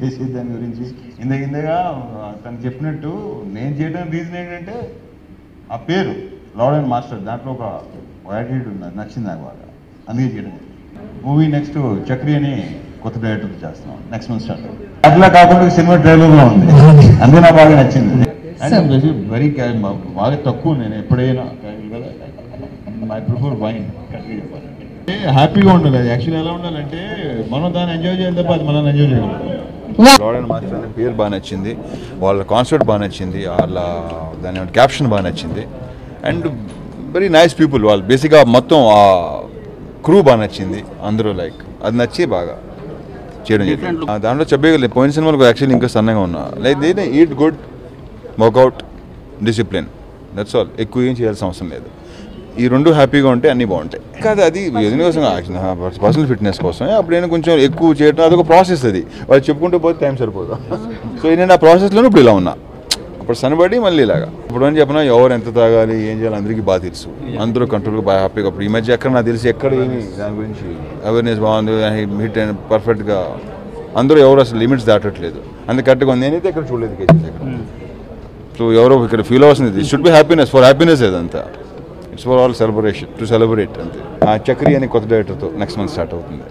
చేసే దాని గురించి ఇందగా తను చెప్పినట్టు నేను చేయడానికి రీజన్ ఏంటంటే ఆ పేరు లార్డ్ అండ్ మాస్టర్ దాంట్లో ఒక యాటిట్యూడ్ ఉంది, నచ్చింది నాకు బాగా, అందుకే చేయడం. మూవీ నెక్స్ట్ చక్రి అని కొత్త డైరెక్టర్ చేస్తున్నాం, నెక్స్ట్ మంత్ స్టార్ట్. అట్లా కాకుండా సినిమా ట్రైలర్లో ఉంది, అందుకే నాకు బాగా నచ్చింది. అండ్ వెరీ బాగా తక్కువ నేను ఎప్పుడైనా ఐ ప్రిఫర్ వైన్. హ్యాపీగా ఉండాలి. అది యాక్చువల్లీ ఎలా ఉండాలంటే మనం దాన్ని ఎంజాయ్ చేయాలి తప్ప అది మనం ఎంజాయ్ చేయగలుగుతాం. లార్డ్ అండ్ మాస్టర్ అనే పేరు బాగా నచ్చింది, వాళ్ళ కాన్సెప్ట్ బాగా నచ్చింది, వాళ్ళ దాని క్యాప్షన్ బాగా నచ్చింది. అండ్ వెరీ నైస్ పీపుల్ వాళ్ళు. బేసిక్గా మొత్తం ఆ క్రూ బాగా నచ్చింది అందరూ. లైక్ అది నచ్చి బాగా చేయడం జరిగింది. దాంట్లో చెప్పగలేదు పోయిన సినిమాలకు యాక్చువల్లీ ఇంకా సన్నగా ఉన్నా. Like they eat good, workout, discipline, that's all. ఎక్కువ ఏం చేయాల్సిన అవసరం లేదు. ఈ రెండు హ్యాపీగా ఉంటే అన్నీ బాగుంటాయి. కాదు అది ఎందుకోసం పర్సనల్ ఫిట్నెస్ కోసం. అప్పుడు నేను కొంచెం ఎక్కువ చేయడం అదొక ప్రాసెస్. అది వాళ్ళు చెప్పుకుంటూ పోతే టైం సరిపోదు. సో నేను ఆ ప్రాసెస్లోనే ఇప్పుడు ఇలా ఉన్నా. అప్పుడు సనబడి మళ్ళీ ఇలాగా. ఇప్పుడు అని చెప్పినా ఎవరు ఎంత తాగాలి ఏం చేయాలి అందరికీ బాగా తెలుసు, అందరూ కంట్రోల్గా బాగా హ్యాపీగా. అప్పుడు ఈ మధ్య ఎక్కడ నాకు తెలిసి ఎక్కడ ఏమి దాని గురించి అవేర్నెస్ బాగుంది, హిట్ అండ్ పర్ఫెక్ట్గా అందరూ ఎవరు అసలు లిమిట్స్ దాటట్లేదు. అందుకే కరెక్ట్గా ఉంది. నేనైతే ఎక్కడ చూడలేదు కేసెస్ ఎక్కడ. సో ఎవరో ఇక్కడ ఫీల్ అవ్వాల్సింది it should be happiness, for happiness అదంతా. It's for all celebration, to celebrate అంతే. చక్రి అని కొత్త డైరెక్టర్తో నెక్స్ట్ మంత్ స్టార్ట్ అవుతుంది.